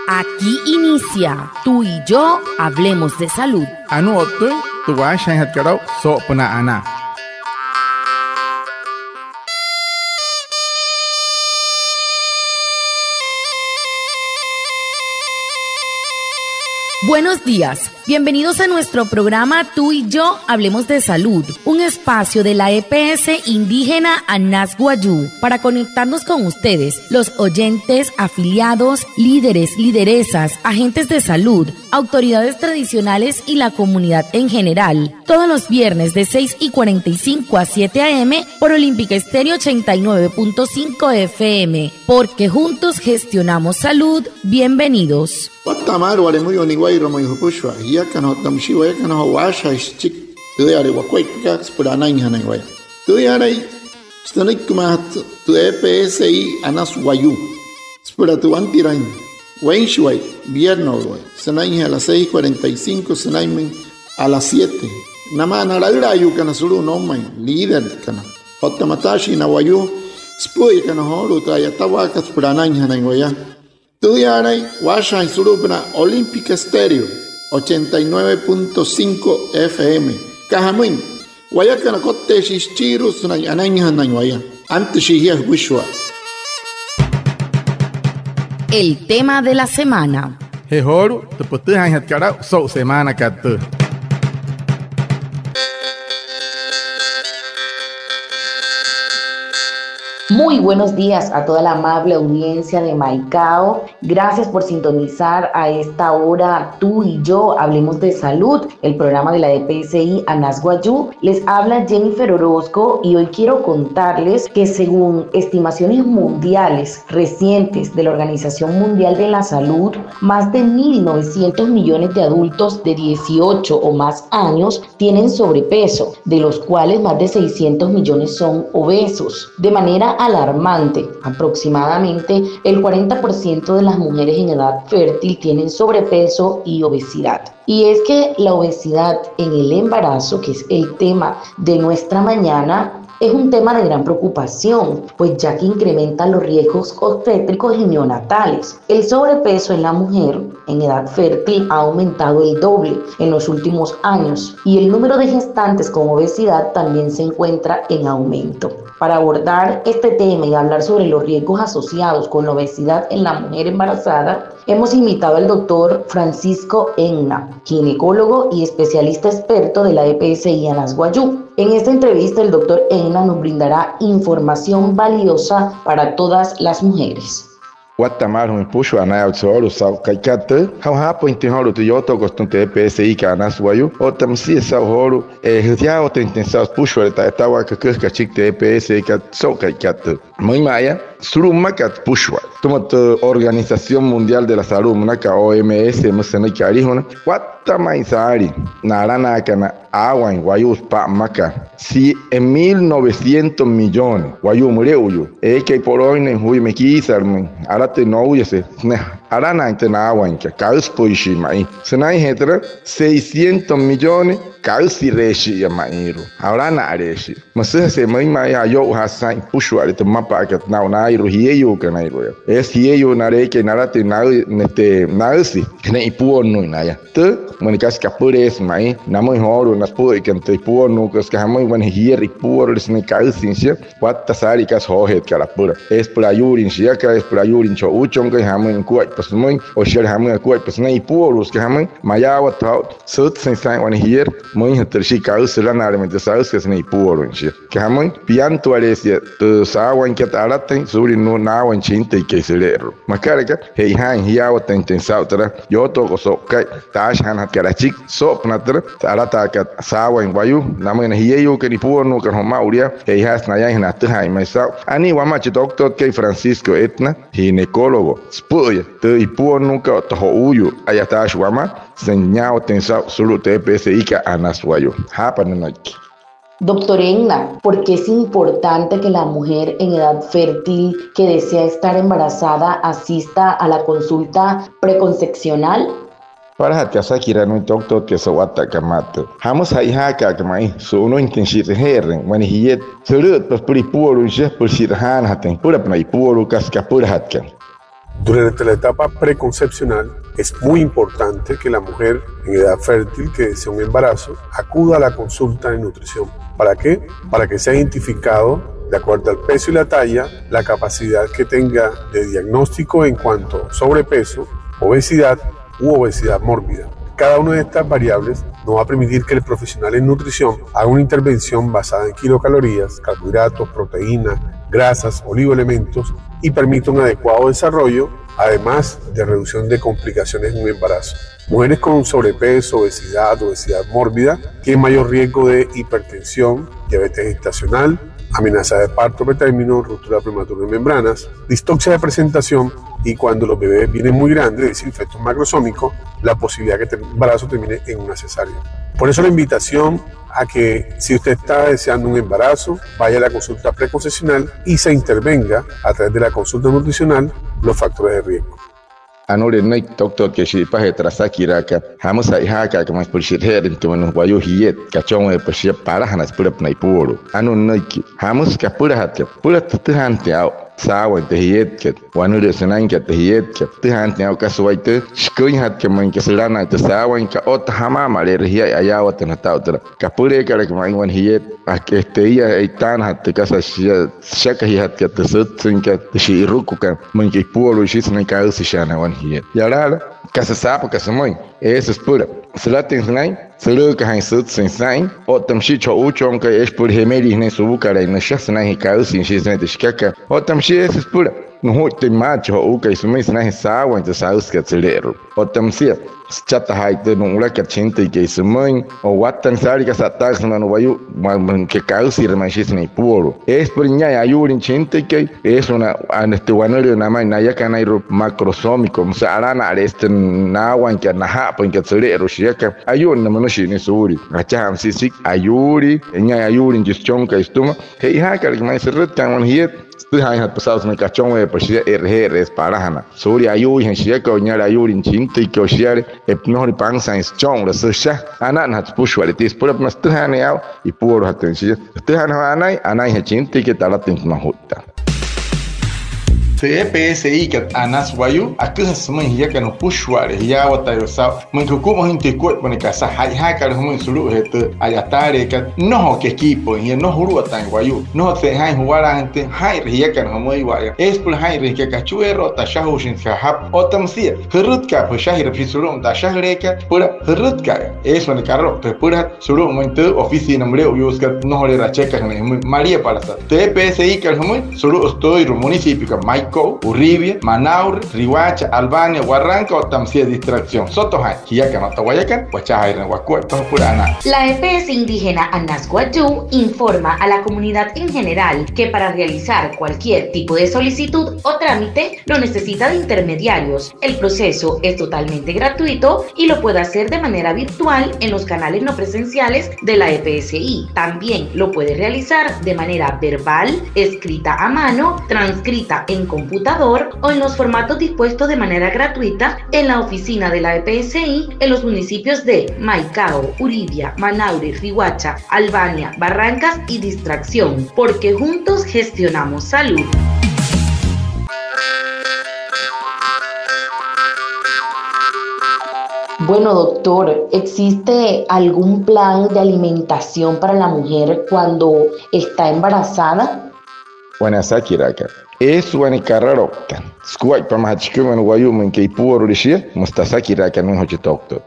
Aquí inicia Tú y Yo Hablemos de Salud. Anu otoy, tuwa shay hatkarao so puna ana. Buenos días, bienvenidos a nuestro programa Tú y Yo Hablemos de Salud, un espacio de la EPS indígena Anas Guayú para conectarnos con ustedes, los oyentes, afiliados, líderes, lideresas, agentes de salud, autoridades tradicionales y la comunidad en general, todos los viernes de 6:45 a 7 a.m. por Olímpica Estéreo 89.5 FM, porque juntos gestionamos salud. Bienvenidos. Watamar wale muy oniguairo muy hupushwa ya kana tamshiwa ya kana washa chik tuyare wakweka spurana inhana waya tuyare stonik kumat tu EPSI Anas Guayú spura tu antiran wenshwai viernes sanai a las 6:45 sanai a las 7 nama narayrayu kana suru nomai líder kana hotamatashi na Guayú spuy kana holu tayatawa spurana inhana waya Tuyaray, Washa Surubna, Olímpica Estéreo, 89.5 FM. Cajamuin, Guayacana Cote Shichirus, Ananya Nanguaya, antes Shihia Bushwa. El tema de la semana. Hehoru, te putejan hatkarao so semana katu. Muy buenos días a toda la amable audiencia de Maicao. Gracias por sintonizar a esta hora Tú y Yo Hablemos de Salud, el programa de la EPSI Anas Guayú. Les habla Jennifer Orozco y hoy quiero contarles que según estimaciones mundiales recientes de la Organización Mundial de la Salud, más de 1.900 millones de adultos de 18 o más años tienen sobrepeso, de los cuales más de 600 millones son obesos. De manera alarmante, aproximadamente el 40% de las mujeres en edad fértil tienen sobrepeso y obesidad. Y es que la obesidad en el embarazo, que es el tema de nuestra mañana, es un tema de gran preocupación, pues ya que incrementa los riesgos obstétricos y neonatales. El sobrepeso en la mujer en edad fértil ha aumentado el doble en los últimos años y el número de gestantes con obesidad también se encuentra en aumento. Para abordar este tema y hablar sobre los riesgos asociados con la obesidad en la mujer embarazada, hemos invitado al doctor Francisco Enna, ginecólogo y especialista experto de la EPSI Anas Guayú. En esta entrevista, el doctor Enna nos brindará información valiosa para todas las mujeres. Guatemala un puxo anaya tsoro sa kaikate ha po intihoro tu yoto costunte EPSI ka Anas Guayú o tamsi sa horo ya o intensa puxo eta tawa ka chik te EPSI ka so kaikate muy maya suruma ka puxo tomat Organización Mundial de la Salud maka OMS musana karihona Guatemala sari narana kana agua en Guayú pa maka si en 1.900 millones Guayú mureuyo que por hoy en hui me quisarme te no huyese arana na agua en que caus poishi mai senai hetra 600 millones caus reshi ya mairo arana reshi mas se mai mai ayo hasan pushu ale mapa que na iro hieyo que na iro es hieyo na re que narate na nete nasi na ipuo no na ya te manikas kapures mai na moi horo nas po que te ipuo no que ska mai wan hier ipuo les ne caus sinsia wat tasari kas hohet kala pura es para yurin sia ka es para yurin cho uchong que hamen kuat pas moi o shel hamen kuat pas na ipuo los que hamen mayawa taut sut sen sai wan hier moi hater shi caus la na realmente sabes que es na ipuo ron sia que hamen pianto alesia tu sawan que tarate suri no na wan chinte que selero makaraka hei han hiawa ten sautra yo to ko so kai tash han hat kala chik so pnatra tarata ka sawan Guayú na men hieyo que ni puo no que homa uria hei has na ya na tu hai mai sa ani wama chi doctor que Francisco Etna ginecólogo spuya te ipuo nunca to uyu ayata shwama señao tensa solo te EPSI ka Anas Guayú hapa no. Doctor Enna, ¿por qué es importante que la mujer en edad fértil que desea estar embarazada asista a la consulta preconcepcional? Para hati asa kira no doctor que sawata kamata. Hamos hai haka kamai so no intensit herren mani hiet serut pas puri puru je persirahan haten pura panai puru kas kapur hatkan. Durante la etapa preconcepcional es muy importante que la mujer en edad fértil que desea un embarazo acuda a la consulta de nutrición. ¿Para qué? Para que sea identificado, de acuerdo al peso y la talla, la capacidad que tenga de diagnóstico en cuanto a sobrepeso, obesidad u obesidad mórbida. Cada una de estas variables no va a permitir que el profesional en nutrición haga una intervención basada en kilocalorías, carbohidratos, proteínas, grasas, oligoelementos y permita un adecuado desarrollo, además de reducción de complicaciones en un embarazo. Mujeres con sobrepeso, obesidad mórbida tienen mayor riesgo de hipertensión, diabetes gestacional, amenaza de parto pretérmino, ruptura prematura de membranas, distoxia de presentación y cuando los bebés vienen muy grandes, es decir, fetos macrosómicos, la posibilidad que el embarazo termine en una cesárea. Por eso la invitación a que si usted está deseando un embarazo, vaya a la consulta preconcepcional y se intervenga a través de la consulta nutricional los factores de riesgo. Anore no doctor que si pahe trasaki raka hamus ai haka que mais por shirher into no wayu hiet kachong e por para hanas pura naipuro anu noiki hamus ka pura hat pura tuhan tiao sawa te hiet ke wanu de senan ke te hiet ke tuhan tiao ka suaite skui hat ke man ke selana te sawa ka ot hama male rihia ayawa te natau tra ka pura ka ke man wan hiet a que este ia eitan hat te kasa shaka hi hat ke te sut sin ke shi ruku ka man ke puolo shi sen ka usi shana wan hiet yarala ka se sapo ka se mãe esse es pura se la tens nai se lu ka han sut sin sain o tam shi cho u chom ka es por remedi ne su cara na shas na hi ka usi shi sen te shaka o tam shi esse es pura no hote macho o ka isu mais na sawa te saus ka celero o tam si chata haite no ula ka chinte ke isu mãe o watan sari ka satas na no vayu man ke ka usi re mais ni puro es por nya ayurin chinte ke es una este wanero na mai na ya kana iro macrosómico sa arana este na wan ke na ha pon ke celero shi ka ayun na mano shi ni suri acha ham sisik ayuri nya ayurin jischon ka istuma he ha ka mai serret kan on hiet tu hai hat pasado me cachon e por si RGR parahana suri ayu hen shi ka nya ayu rin chinte ke osiare e no ri pan sans chong la sha anan hat pushwale tis por mas tu han yao i puro haten shi tu han anai he chinte ke talatin ma hutta PSI que anas wayu akus semen hia que no pushware hia wata yo sa mun ku mo hinte ko pone casa ha ka mun sulu het ayatare que no que equipo hia no huru tan wayu no se hai huara gente hai hia que no moi wa es por hai que cachuero ta shahu shin ka hab otamsia hurut ka po shahir fi sulu ta shahre ka pura hurut ka es mon carro te pura sulu monte oficina mre yus ka no le racheca María para PSI que no sulu estoy ro municipio ka Uribia, Manaure, Rihuacha, Albania, Huarranca o Tamsia Distracción. Sotohay, Hiyakan, Otahuayacan, Huachairen, Huacueto, Purana. La EPS indígena Anas Guayú informa a la comunidad en general que para realizar cualquier tipo de solicitud o trámite no necesita de intermediarios. El proceso es totalmente gratuito y lo puede hacer de manera virtual en los canales no presenciales de la EPSI. También lo puede realizar de manera verbal, escrita a mano, transcrita en computador o en los formatos dispuestos de manera gratuita en la oficina de la EPSI en los municipios de Maicao, Uribia, Manaure, Rihuacha, Albania, Barrancas y Distracción, porque juntos gestionamos salud. Bueno, doctor, ¿existe algún plan de alimentación para la mujer cuando está embarazada? Buenas Akiraka. Es wani carrero. Squai para hachikuman wayumen que puro rishia, mustasakiraka no hoche doctor.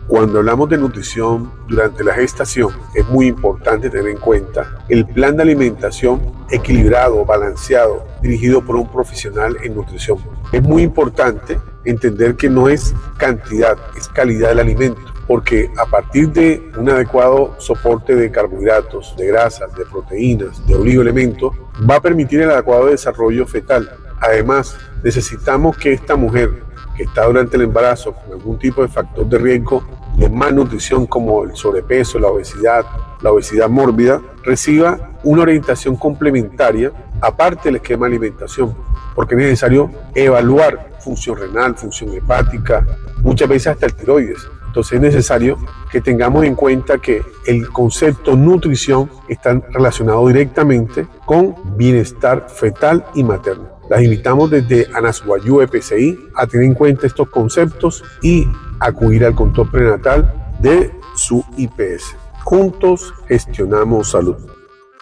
Cuando hablamos de nutrición durante la gestación, es muy importante tener en cuenta el plan de alimentación equilibrado, balanceado, dirigido por un profesional en nutrición. Es muy importante entender que no es cantidad, es calidad del alimento, porque a partir de un adecuado soporte de carbohidratos, de grasas, de proteínas, de oligoelementos, va a permitir el adecuado desarrollo fetal. Además, necesitamos que esta mujer que está durante el embarazo con algún tipo de factor de riesgo de malnutrición como el sobrepeso, la obesidad mórbida, reciba una orientación complementaria aparte del esquema de alimentación, porque es necesario evaluar función renal, función hepática, muchas veces hasta el tiroides. Entonces es necesario que tengamos en cuenta que el concepto nutrición está relacionado directamente con bienestar fetal y materno. Las invitamos desde Anazguayú EPCI a tener en cuenta estos conceptos y acudir al control prenatal de su IPS. Juntos gestionamos salud.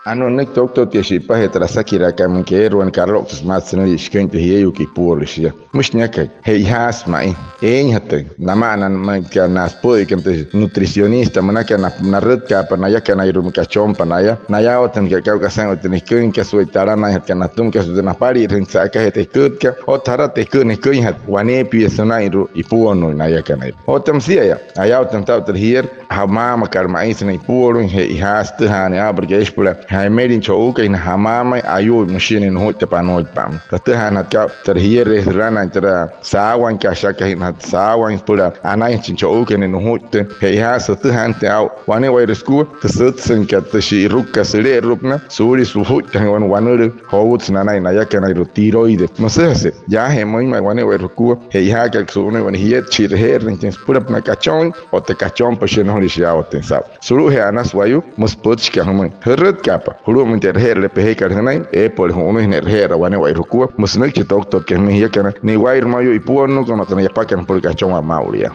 Ano nek doctor tiasipa hetrasa kira kam keruan Carlos Matsen ishkente hiyu ki polisia. Mushnyaka hey has mai. Hate namanan manka nas poi kente nutricionista manaka na redka panaya kana irum kachom panaya. Naya otan ka ka sang otan ikun ka suitara na hat kana tum ka sudena pari rinsa ka hete kutka otara te kun ikun hat wane piesona iru ipuono naya kana. Otam sia aya otan ta hier hamama karmai sene ipuono hey has te hane abrgespula. Hai medin chouka in hamama ayu machine in hote panoi pam. Tatu hanat ka terhier rana tera sawan ka shaka in hat sawan pura anai chin chouka in hote he has tu hante au wane wai resku te sutsen ka te shi rukka sele rukna suri su hote wan wanur howuts nanai na yakana ro tiroide. Mosese ya he moi mai wane wai resku he ha ka su ne wan hiet chir her rin pura na kachon o te kachon pa shen holi shi au te sa. Suru he anas wayu mospotch ka hom herret ka hulu minter her le pehe karhanai por hono ner her wane wai rukua musnek che doctor que me yakana ni wai mayo ipuono kono tana yapakan por kachoma maulia.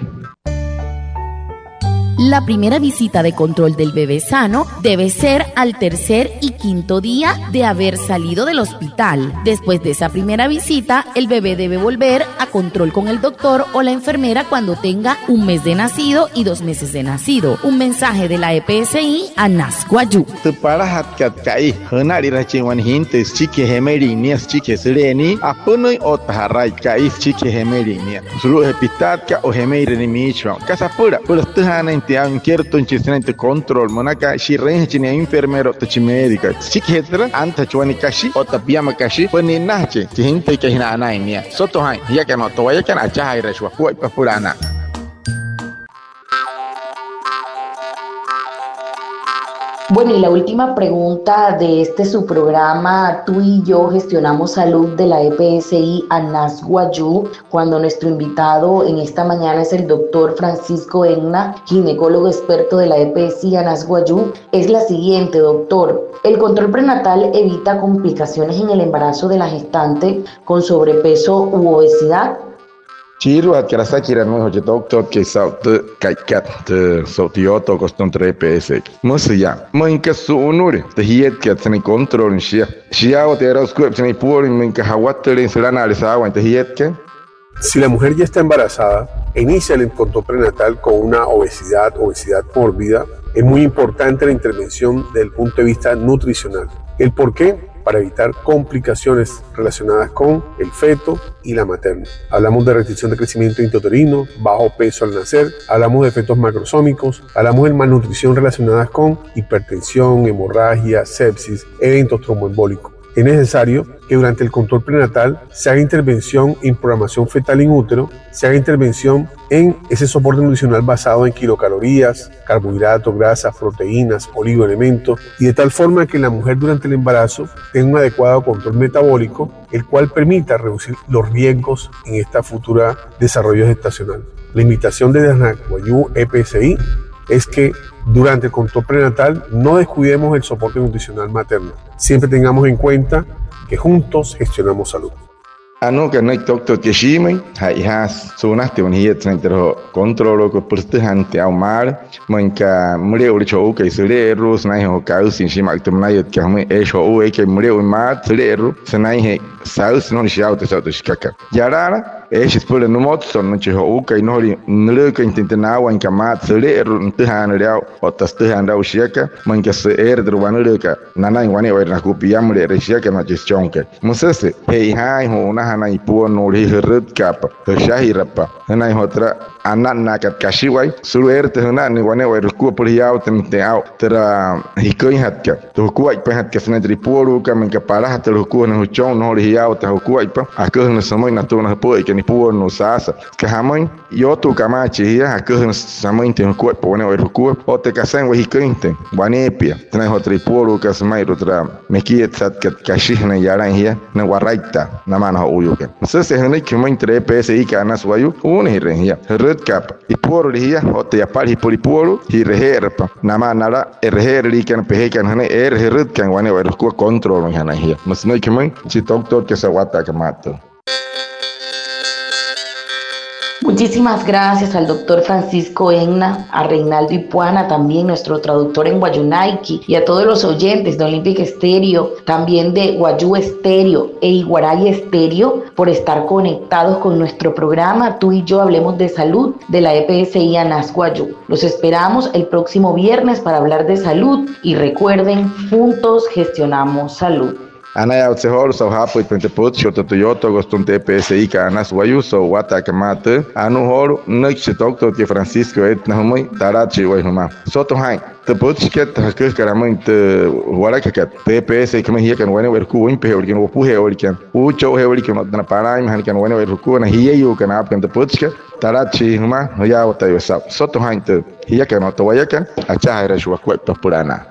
La primera visita de control del bebé sano debe ser al 3er y 5º día de haber salido del hospital. Después de esa primera visita, el bebé debe volver a control con el doctor o la enfermera cuando tenga 1 mes de nacido y 2 meses de nacido. Un mensaje de la EPSI a Anazguayú. Para hatkat kai henari rachiwan hintes chike hemeri nias chike sereni apunoi otaharai kai chike hemeri nia. Sulu hepitat o hemeri ni michwa. Kasapura pura tuhana te han cierto incidente control monaka shiren chine enfermero te médica chiketra anta chwani kashi o tapiama kashi pani nache gente que hina anainia soto hai ya que no to ya que na chai reshwa kuai pa purana. Bueno, y la última pregunta de este su programa, Tú y Yo Gestionamos Salud de la EPSI Anazguayú, cuando nuestro invitado en esta mañana es el doctor Francisco Egna, ginecólogo experto de la EPSI Anazguayú, es la siguiente, doctor. ¿El control prenatal evita complicaciones en el embarazo de la gestante con sobrepeso u obesidad? Chiru atkarasa kirano hoje doctor que saute kaikat sautioto costontre EPS. Mosia, manka sunure, te hiet que tene control shia. Shia o te eras cuerpo tene puro manka hawatere en serana alisa te hiet que. Si la mujer ya está embarazada e inicia el control prenatal con una obesidad mórbida, es muy importante la intervención desde el punto de vista nutricional. ¿El por qué? Para evitar complicaciones relacionadas con el feto y la materna. Hablamos de restricción de crecimiento intrauterino, bajo peso al nacer, hablamos de efectos macrosómicos, hablamos de malnutrición relacionadas con hipertensión, hemorragia, sepsis, eventos tromboembólicos. Es necesario que durante el control prenatal se haga intervención en programación fetal in útero, se haga intervención en ese soporte nutricional basado en kilocalorías, carbohidratos, grasas, proteínas, oligoelementos, y de tal forma que la mujer durante el embarazo tenga un adecuado control metabólico, el cual permita reducir los riesgos en esta futura desarrollo gestacional. La invitación de Anazguayú EPSI es que durante el control prenatal no descuidemos el soporte nutricional materno. Siempre tengamos en cuenta que juntos gestionamos salud. Ano ka nai doctor ke shimai hai has sunasti un hiet centro controlo ko pertehante au mar manka mureu cho ke sele rus nai ho ka usin shima aktum nai et ka me e sho u ke mureu mar sele ru sanai he saus non shi auto sa to shikaka yarara e shi spule no mot son no ho u ke no ri nle ka intentana wan ka mat sele ru ntehan reau o tastehan da ushika manka se dru wanle ka nanai wane wa na ku piam re shika na chonke musese he hai ho na hana ipuono ri herret kapa shahirapa hanai hotra anan nakat kashiwai sulu erte hana ni wane wa ku por hiau te au tera hikoi hatka to ku ai pa hatka sna tri poru ka men ka para hatta ku na chon no ri hiau ta ku ai pa akos na samoi na to na po ke ni puono sasa ka hamoi yo tu kamachi hia akos na samoi te ku po wane wa ku o te kasan wa hikointe wane pia tena hotri poru ka samai rotra mekiet sat ka kashihna yaran hia na waraita na mana uyuke sasa hene ke mo entre EPSI ka Anazguayú un hirrenhia herret cap y poro lihia hote ya pal hipoli poro hi reherpa nama nara reher kan pehekan hane reherut kan wane wa ku control hana hia masnoi kemen si doctor que se wata que mato. Muchísimas gracias al doctor Francisco Enna, a Reinaldo Ipuana, también nuestro traductor en Guayunaiki, y a todos los oyentes de Olympic Stereo, también de Guayú Stereo e Iguaray Stereo, por estar conectados con nuestro programa Tú y Yo Hablemos de Salud de la EPSI ANAS Guayú. Los esperamos el próximo viernes para hablar de salud y recuerden, juntos gestionamos salud. Ana ya se hor so hapo ipente pot shoto Toyota goston TPSI ka anas wayu so wata ka mate anu hor no che doctor que Francisco et na hoy tarachi wai huma soto hai te pot que ta que karamint wala ka TPSI kama hiya kan wani wer ku impe wer kan opu he wer kan u cho he wer kan na para im han kan wani wer ku na hiya yu kan ap kan te pot que tarachi huma ya wata yo sa soto hai te hiya kan to waya kan acha era shwa ku purana.